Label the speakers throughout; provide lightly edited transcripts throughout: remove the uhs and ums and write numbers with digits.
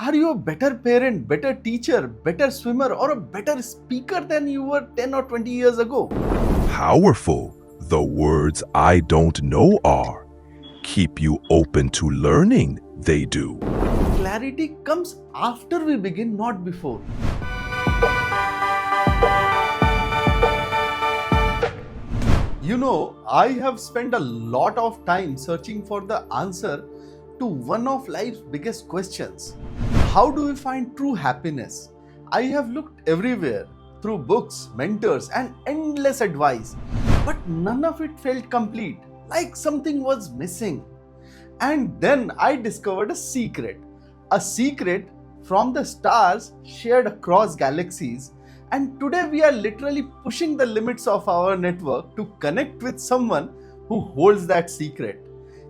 Speaker 1: Are you a better parent, better teacher, better swimmer, or a better speaker than you were 10 or 20 years ago?
Speaker 2: Powerful. The words I don't know are. Keep you open to learning, they do.
Speaker 1: Clarity comes after we begin, not before. You know, I have spent a lot of time searching for the answer to one of life's biggest questions. How do we find true happiness? I have looked everywhere through books, mentors, and endless advice, but none of it felt complete, like something was missing. And then I discovered a secret from the stars shared across galaxies. And today we are literally pushing the limits of our network to connect with someone who holds that secret.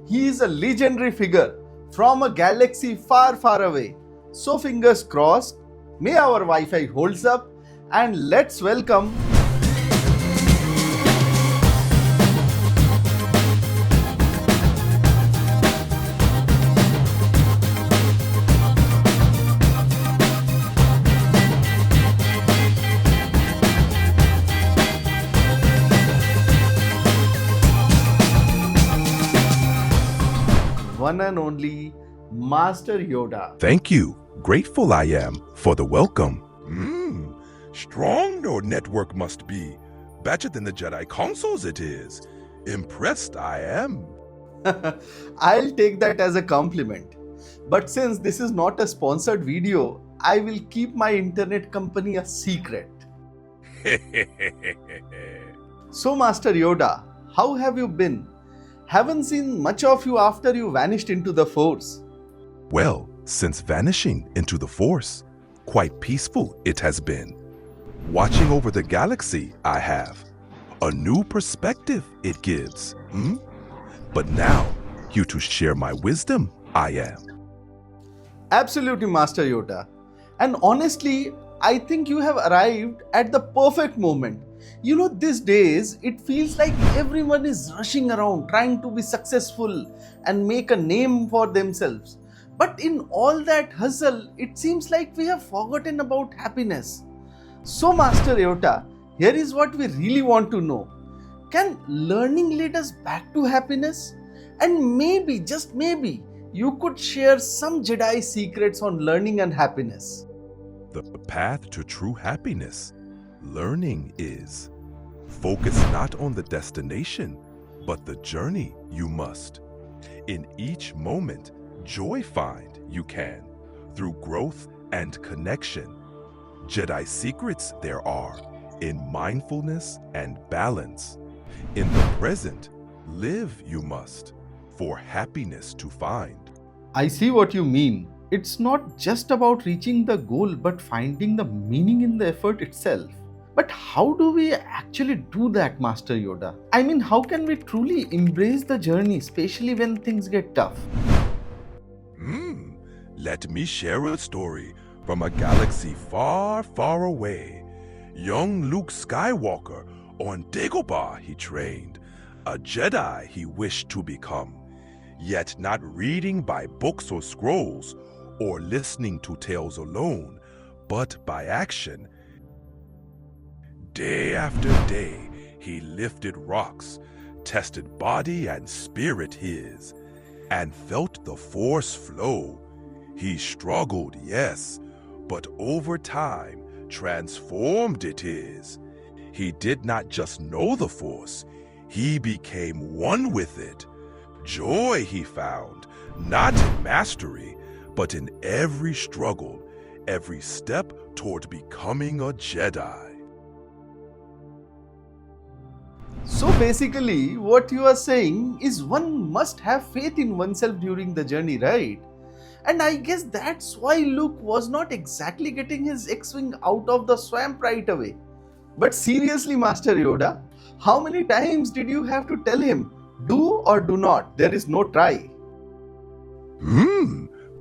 Speaker 1: He is a legendary figure from a galaxy far, far away. So fingers crossed, may our Wi-Fi holds up, and let's welcome one and only Master Yoda.
Speaker 2: Thank you. Grateful I am for the welcome. Strong no network must be. Better than the Jedi consoles it is. Impressed I am.
Speaker 1: I'll take that as a compliment. But since this is not a sponsored video, I will keep my internet company a secret. So, Master Yoda, how have you been? Haven't seen much of you after you vanished into the Force.
Speaker 2: Well, since vanishing into the Force, quite peaceful it has been. Watching over the galaxy, I have. A new perspective it gives. But now, you to share my wisdom, I am.
Speaker 1: Absolutely, Master Yoda. And honestly, I think you have arrived at the perfect moment. You know, these days, it feels like everyone is rushing around trying to be successful and make a name for themselves. But in all that hustle, it seems like we have forgotten about happiness. So, Master Yoda, here is what we really want to know. Can learning lead us back to happiness? And maybe, just maybe, you could share some Jedi secrets on learning and happiness.
Speaker 2: The path to true happiness, learning is. Focus not on the destination, but the journey you must. In each moment, joy find you can, through growth and connection. Jedi secrets there are, in mindfulness and balance. In the present, live you must, for happiness to find.
Speaker 1: I see what you mean. It's not just about reaching the goal, but finding the meaning in the effort itself. But how do we actually do that, Master Yoda? I mean, how can we truly embrace the journey, especially when things get tough?
Speaker 2: Let me share a story from a galaxy far, far away. Young Luke Skywalker on Dagobah he trained, a Jedi he wished to become. Yet not reading by books or scrolls, or listening to tales alone, but by action. Day after day, he lifted rocks, tested body and spirit his, and felt the Force flow. He struggled, yes, but over time transformed it is. He did not just know the Force, he became one with it. Joy he found, not in mastery, but in every struggle, every step toward becoming a Jedi.
Speaker 1: So basically, what you are saying is one must have faith in oneself during the journey, right? And I guess that's why Luke was not exactly getting his X-Wing out of the swamp right away. But seriously, Master Yoda, how many times did you have to tell him, do or do not, there is no try?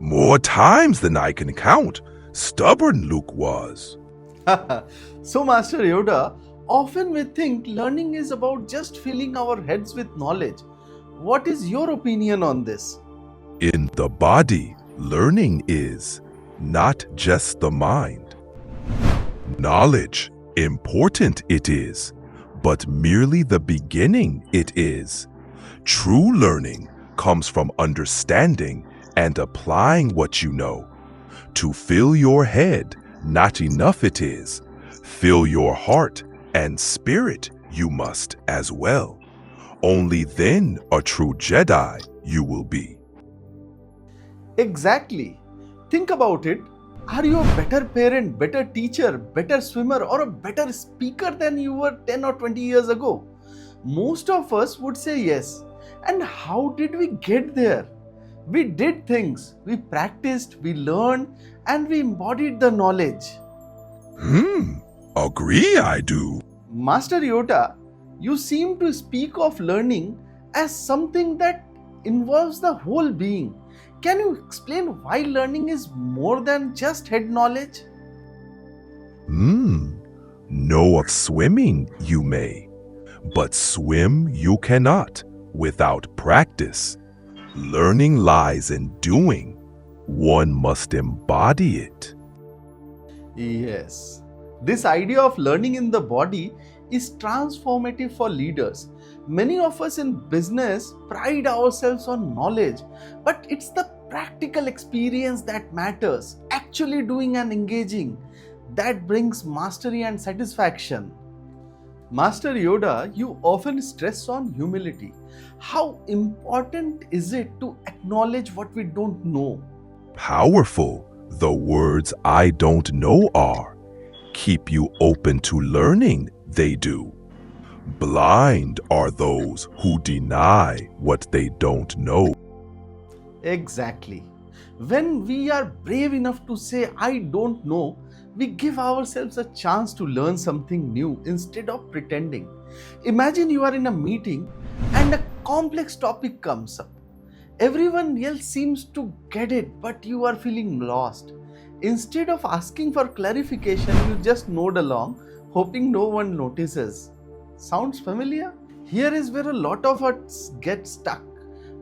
Speaker 2: More times than I can count. Stubborn Luke was.
Speaker 1: So, Master Yoda, often we think learning is about just filling our heads with knowledge. What is your opinion on this?
Speaker 2: In the body, learning is. not just the mind. Knowledge, important it is, but merely the beginning it is. True learning comes from understanding and applying what you know. To fill your head, not enough it is. Fill your heart and spirit you must as well. Only then a true Jedi you will be.
Speaker 1: Exactly. Think about it. Are you a better parent, better teacher, better swimmer, or a better speaker than you were 10 or 20 years ago? Most of us would say yes. And how did we get there? We did things, we practiced, we learned, and we embodied the knowledge.
Speaker 2: Agree I do.
Speaker 1: Master Yoda, you seem to speak of learning as something that involves the whole being. Can you explain why learning is more than just head knowledge?
Speaker 2: Know of swimming you may, but swim you cannot without practice. Learning lies in doing. One must embody it.
Speaker 1: Yes. This idea of learning in the body is transformative for leaders. Many of us in business pride ourselves on knowledge, but it's the practical experience that matters. Actually doing and engaging, that brings mastery and satisfaction. Master Yoda, you often stress on humility. How important is it to acknowledge what we don't know?
Speaker 2: Powerful the words I don't know are. Keep you open to learning, they do. Blind are those who deny what they don't know.
Speaker 1: Exactly. When we are brave enough to say, I don't know, we give ourselves a chance to learn something new instead of pretending. Imagine you are in a meeting and a complex topic comes up. Everyone else seems to get it, but you are feeling lost. Instead of asking for clarification, you just nod along, hoping no one notices. Sounds familiar? Here is where a lot of us get stuck.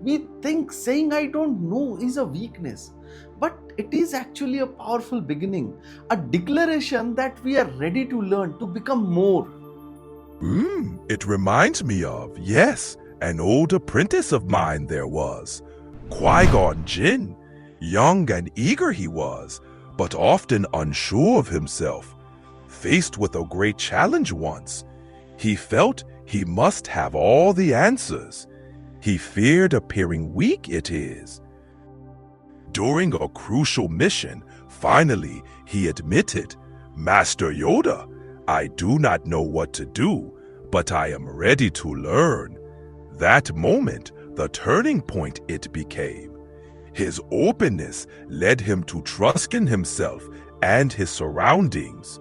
Speaker 1: We think saying I don't know is a weakness, but it is actually a powerful beginning, a declaration that we are ready to learn, to become more.
Speaker 2: It reminds me of, yes, an old apprentice of mine there was. Qui-Gon Jinn. Young and eager he was, but often unsure of himself. Faced with a great challenge once, he felt he must have all the answers. He feared appearing weak, it is. During a crucial mission, finally he admitted, Master Yoda, I do not know what to do, but I am ready to learn. That moment, the turning point it became. His openness led him to trust in himself and his surroundings.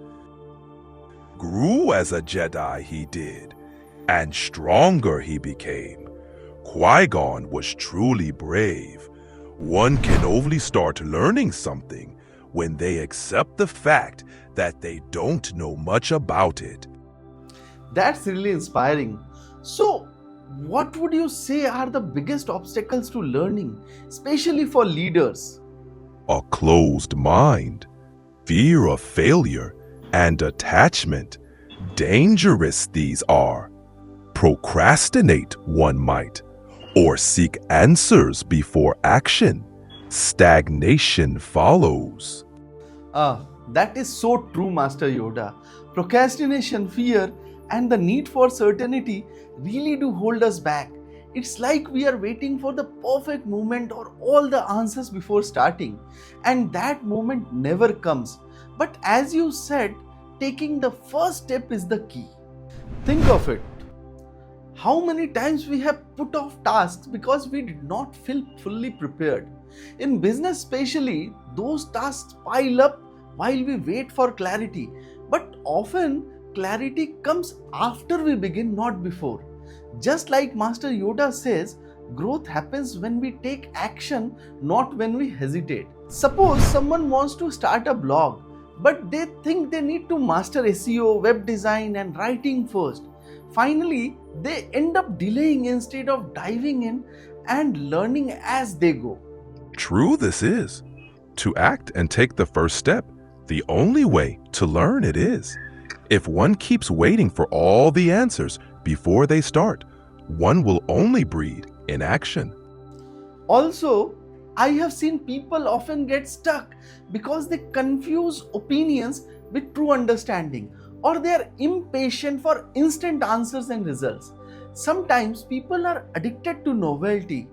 Speaker 2: Grew as a Jedi he did, and stronger he became. Qui-Gon was truly brave. One can only start learning something when they accept the fact that they don't know much about it.
Speaker 1: That's really inspiring. So, what would you say are the biggest obstacles to learning, especially for leaders?
Speaker 2: A closed mind, fear of failure, and attachment. Dangerous these are. Procrastinate, one might, or seek answers before action. Stagnation follows.
Speaker 1: That is so true, Master Yoda. Procrastination, fear, and the need for certainty really do hold us back. It's like we are waiting for the perfect moment or all the answers before starting, and that moment never comes. But as you said, taking the first step is the key. Think of it. How many times we have put off tasks because we did not feel fully prepared. In business especially, those tasks pile up while we wait for clarity. But often, clarity comes after we begin, not before. Just like Master Yoda says, growth happens when we take action, not when we hesitate. Suppose someone wants to start a blog, but they think they need to master SEO, web design, and writing first. Finally, they end up delaying instead of diving in and learning as they go.
Speaker 2: True this is. to act and take the first step. The only way to learn it is. If one keeps waiting for all the answers before they start, one will only breed inaction.
Speaker 1: Also, I have seen people often get stuck because they confuse opinions with true understanding, or they are impatient for instant answers and results. Sometimes people are addicted to novelty,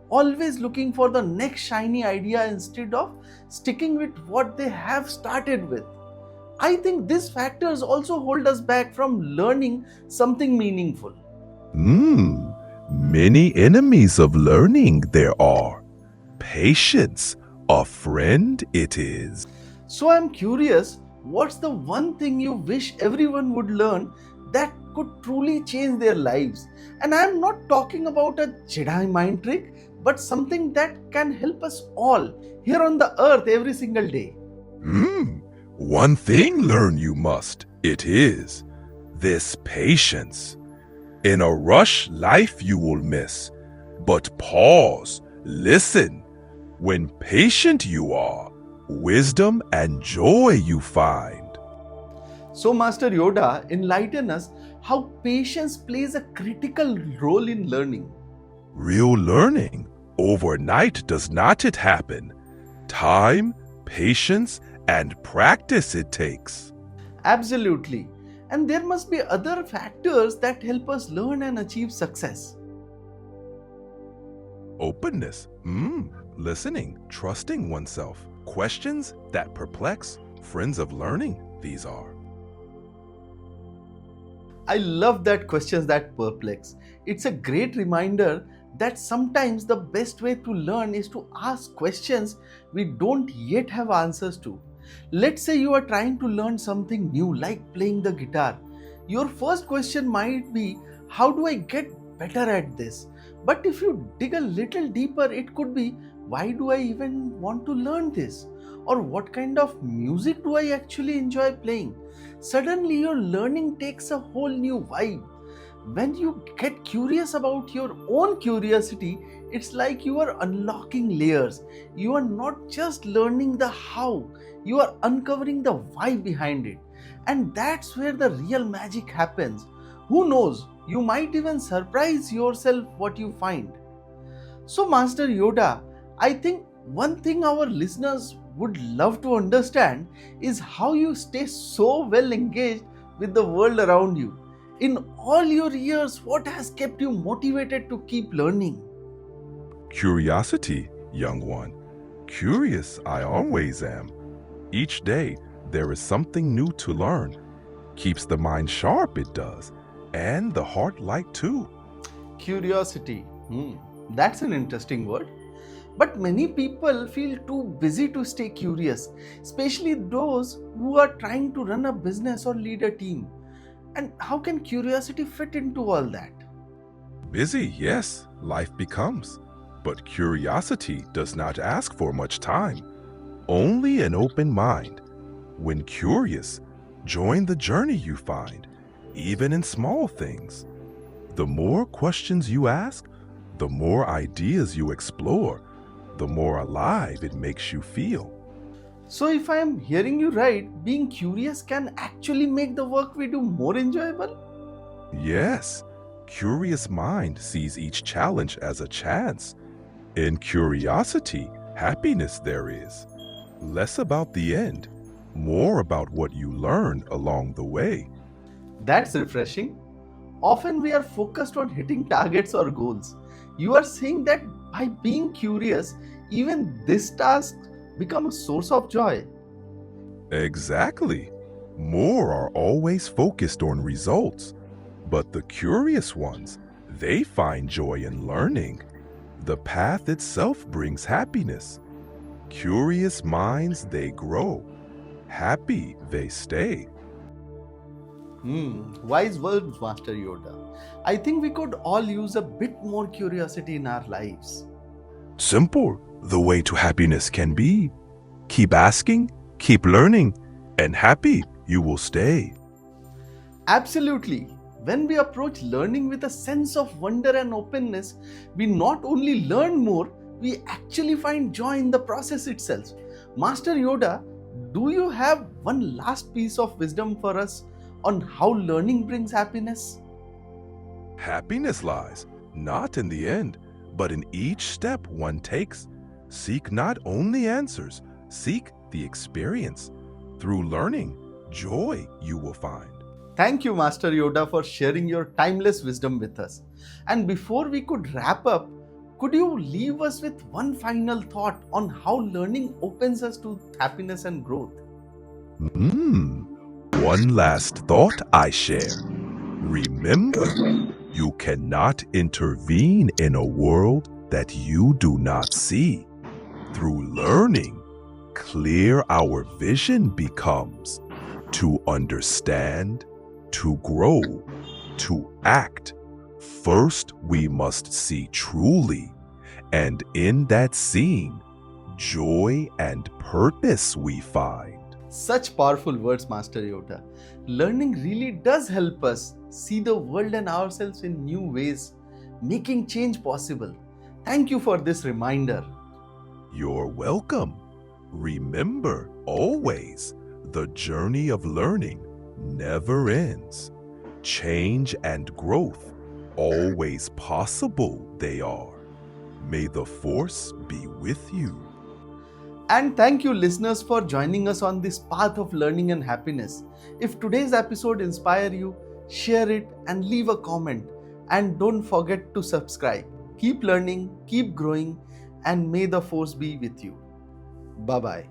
Speaker 1: always looking for the next shiny idea instead of sticking with what they have started with. I think these factors also hold us back from learning something meaningful.
Speaker 2: Many enemies of learning there are. Patience, a friend it is.
Speaker 1: So I'm curious, what's the one thing you wish everyone would learn that could truly change their lives? And I'm not talking about a Jedi mind trick, but something that can help us all here on the earth every single day.
Speaker 2: One thing learn you must, it is this patience. In a rush, life you will miss. But pause, listen. When patient you are, wisdom and joy you find.
Speaker 1: So, Master Yoda, enlighten us how patience plays a critical role in learning.
Speaker 2: Real learning, overnight does not it happen. Time, patience, and practice it takes.
Speaker 1: Absolutely. And there must be other factors that help us learn and achieve success.
Speaker 2: Openness, listening, trusting oneself, questions that perplex, friends of learning, these are.
Speaker 1: I love that questions that perplex. It's a great reminder that sometimes the best way to learn is to ask questions we don't yet have answers to. Let's say you are trying to learn something new like playing the guitar. Your first question might be, how do I get better at this? But if you dig a little deeper, it could be, why do I even want to learn this? Or what kind of music do I actually enjoy playing? Suddenly your learning takes a whole new vibe. When you get curious about your own curiosity, it's like you are unlocking layers. You are not just learning the how, you are uncovering the why behind it. And that's where the real magic happens. Who knows, you might even surprise yourself what you find. So, Master Yoda, I think one thing our listeners would love to understand is how you stay so well engaged with the world around you. In all your years, what has kept you motivated to keep learning?
Speaker 2: Curiosity, young one. Curious I always am. Each day there is something new to learn. Keeps the mind sharp, it does, and the heart light too.
Speaker 1: Curiosity. That's an interesting word. But many people feel too busy to stay curious, especially those who are trying to run a business or lead a team. And how can curiosity fit into all that?
Speaker 2: Busy, yes, life becomes. But curiosity does not ask for much time, only an open mind. When curious, join the journey you find, even in small things. The more questions you ask, the more ideas you explore, the more alive it makes you feel.
Speaker 1: So, if I am hearing you right, being curious can actually make the work we do more enjoyable?
Speaker 2: Yes, curious mind sees each challenge as a chance. In curiosity, happiness there is. Less about the end, more about what you learn along the way.
Speaker 1: That's refreshing. Often we are focused on hitting targets or goals. You are saying that by being curious, even this task become a source of joy.
Speaker 2: Exactly. More are always focused on results, but the curious ones, they find joy in learning. The path itself brings happiness. Curious minds, they grow. Happy, they stay.
Speaker 1: Wise words, Master Yoda. I think we could all use a bit more curiosity in our lives.
Speaker 2: Simple, the way to happiness can be. Keep asking, keep learning, and happy you will stay.
Speaker 1: Absolutely. When we approach learning with a sense of wonder and openness, we not only learn more, we actually find joy in the process itself. Master Yoda, do you have one last piece of wisdom for us on how learning brings happiness?
Speaker 2: Happiness lies not in the end, but in each step one takes. Seek not only answers, seek the experience. Through learning, joy you will find.
Speaker 1: Thank you, Master Yoda, for sharing your timeless wisdom with us. And before we could wrap up, could you leave us with one final thought on how learning opens us to happiness and growth?
Speaker 2: One last thought I share. Remember, you cannot intervene in a world that you do not see. Through learning, clear our vision becomes to understand, to grow, to act. First, we must see truly, and in that seeing, joy and purpose we find.
Speaker 1: Such powerful words, Master Yoda. Learning really does help us see the world and ourselves in new ways, making change possible. Thank you for this reminder.
Speaker 2: You're welcome. Remember always, the journey of learning never ends. Change and growth, always possible they are. May the Force be with you.
Speaker 1: And thank you, listeners, for joining us on this path of learning and happiness. If today's episode inspired you, share it and leave a comment. And don't forget to subscribe. Keep learning, keep growing, and may the Force be with you. Bye-bye.